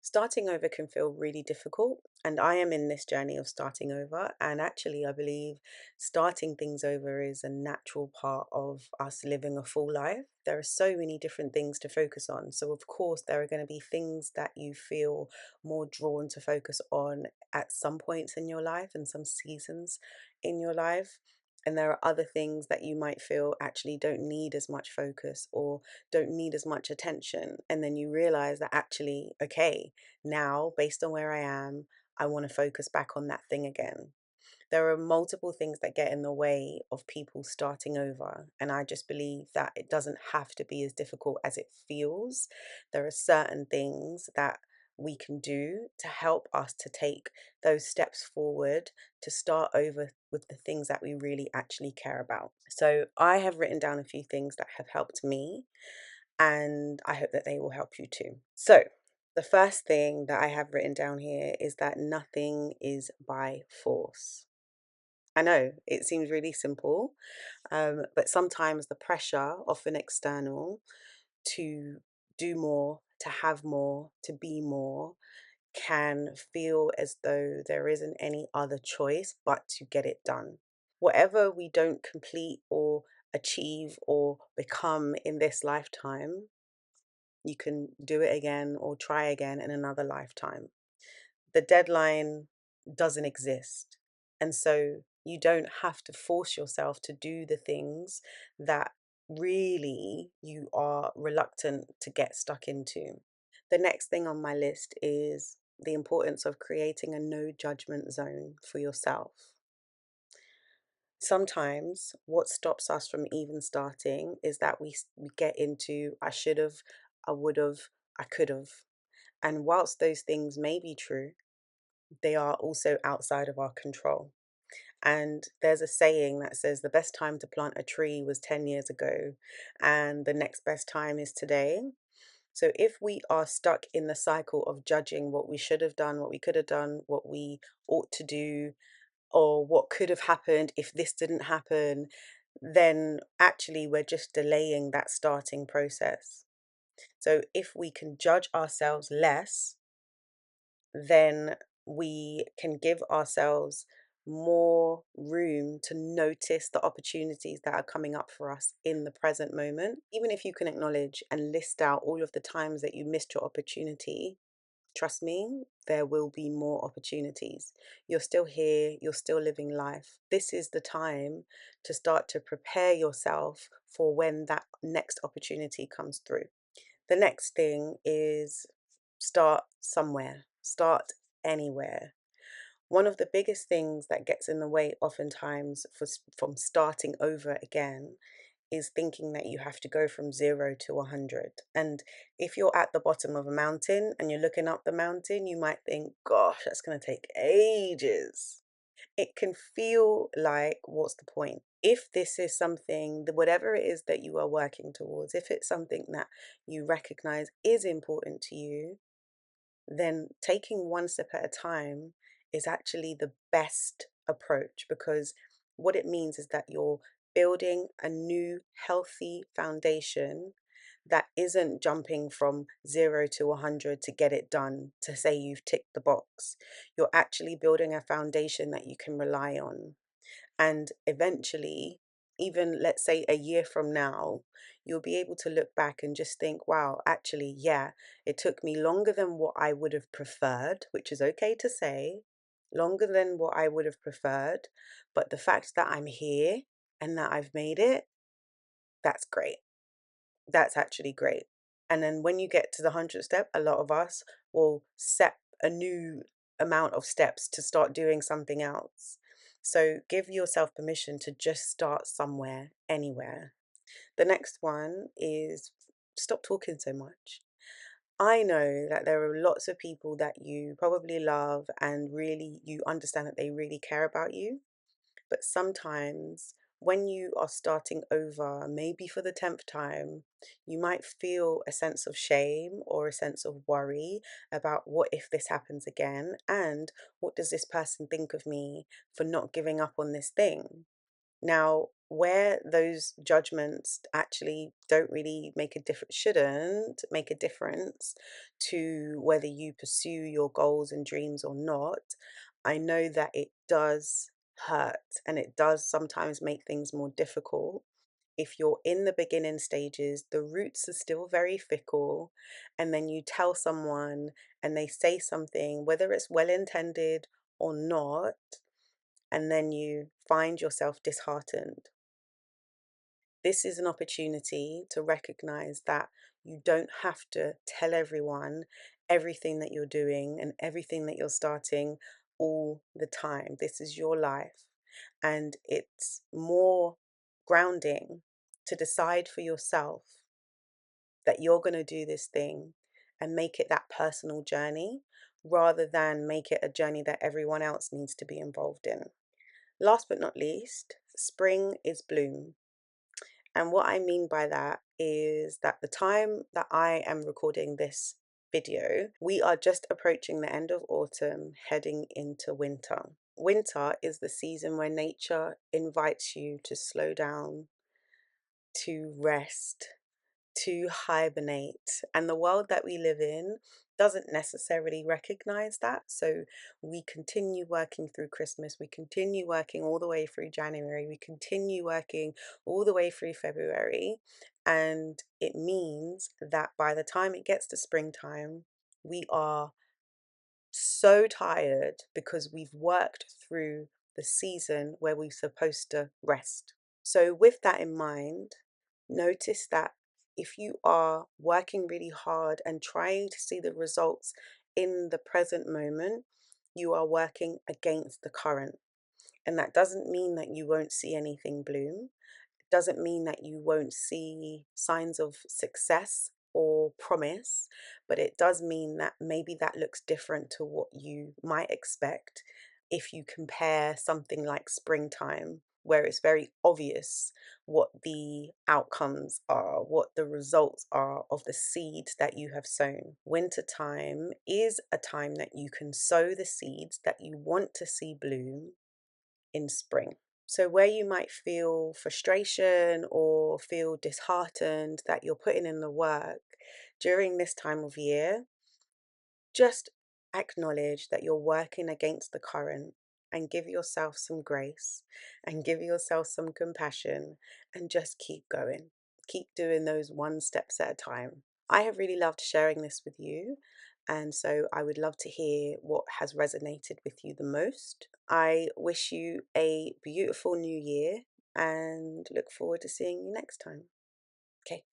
Starting over can feel really difficult, and I am in this journey of starting over. And actually, I believe starting things over is a natural part of us living a full life. There are so many different things to focus on. So, of course, there are going to be things that you feel more drawn to focus on at some points in your life and some seasons in your life. And there are other things that you might feel actually don't need as much focus or don't need as much attention. And then you realize that actually, okay, now, based on where I am, I want to focus back on that thing again. There are multiple things that get in the way of people starting over. And I just believe that it doesn't have to be as difficult as it feels. There are certain things that we can do to help us to take those steps forward to start over with the things that we really actually care about. So, I have written down a few things that have helped me and I hope that they will help you too. So, the first thing that I have written down here is that nothing is by force. I know it seems really simple, but sometimes the pressure, often external, to do more, to have more, to be more, can feel as though there isn't any other choice but to get it done. Whatever we don't complete or achieve or become in this lifetime, you can do it again or try again in another lifetime. The deadline doesn't exist. And so you don't have to force yourself to do the things that really you are reluctant to get stuck into. The next thing on my list is the importance of creating a no judgment zone for yourself. Sometimes what stops us from even starting is that we get into I should have, I would have, I could have. And whilst those things may be true, they are also outside of our control. And there's a saying that says the best time to plant a tree was 10 years ago, and the next best time is today. So if we are stuck in the cycle of judging what we should have done, what we could have done, what we ought to do, or what could have happened if this didn't happen, then actually we're just delaying that starting process. So if we can judge ourselves less, then we can give ourselves more room to notice the opportunities that are coming up for us in the present moment. Even if you can acknowledge and list out all of the times that you missed your opportunity, trust me, there will be more opportunities. You're still here, you're still living life. This is the time to start to prepare yourself for when that next opportunity comes through. The next thing is start somewhere, start anywhere. One of the biggest things that gets in the way oftentimes from starting over again is thinking that you have to go from 0 to 100. And if you're at the bottom of a mountain and you're looking up the mountain, you might think, gosh, that's going to take ages. It can feel like, what's the point? If this is something, whatever it is that you are working towards, if it's something that you recognize is important to you, then taking one step at a time is actually the best approach because what it means is that you're building a new healthy foundation that isn't jumping from 0 to 100 to get it done to say you've ticked the box. You're actually building a foundation that you can rely on. And eventually, even let's say a year from now, you'll be able to look back and just think, wow, actually, yeah, it took me longer than what I would have preferred, which is okay to say, longer than what I would have preferred. But the fact that I'm here and that I've made it, that's great. That's actually great. And then when you get to the 100th step, a lot of us will set a new amount of steps to start doing something else. So give yourself permission to just start somewhere, anywhere. The next one is stop talking so much. I know that there are lots of people that you probably love and really you understand that they really care about you. But sometimes when you are starting over, maybe for the 10th time, you might feel a sense of shame or a sense of worry about what if this happens again? And what does this person think of me for not giving up on this thing? Now, where those judgments actually don't really make a difference, shouldn't make a difference to whether you pursue your goals and dreams or not, I know that it does hurt and it does sometimes make things more difficult. If you're in the beginning stages, the roots are still very fickle, and then you tell someone and they say something, whether it's well intended or not, and then you find yourself disheartened. This is an opportunity to recognize that you don't have to tell everyone everything that you're doing and everything that you're starting all the time. This is your life, and it's more grounding to decide for yourself that you're going to do this thing and make it that personal journey rather than make it a journey that everyone else needs to be involved in. Last but not least, spring is bloom. And what I mean by that is that the time that I am recording this video, we are just approaching the end of autumn, heading into winter. Winter is the season where nature invites you to slow down, to rest, to hibernate. And the world that we live in doesn't necessarily recognize that. So we continue working through Christmas, we continue working all the way through January, we continue working all the way through February. And it means that by the time it gets to springtime, we are so tired because we've worked through the season where we're supposed to rest. So, with that in mind, notice that if you are working really hard and trying to see the results in the present moment, you are working against the current. And that doesn't mean that you won't see anything bloom, doesn't mean that you won't see signs of success or promise, but it does mean that maybe that looks different to what you might expect if you compare something like springtime, where it's very obvious what the outcomes are, what the results are of the seeds that you have sown. Wintertime is a time that you can sow the seeds that you want to see bloom in spring. So, where you might feel frustration or feel disheartened that you're putting in the work during this time of year, just acknowledge that you're working against the current and give yourself some grace and give yourself some compassion and just keep going. Keep doing those one steps at a time. I have really loved sharing this with you, and so I would love to hear what has resonated with you the most. I wish you a beautiful new year and look forward to seeing you next time. Okay.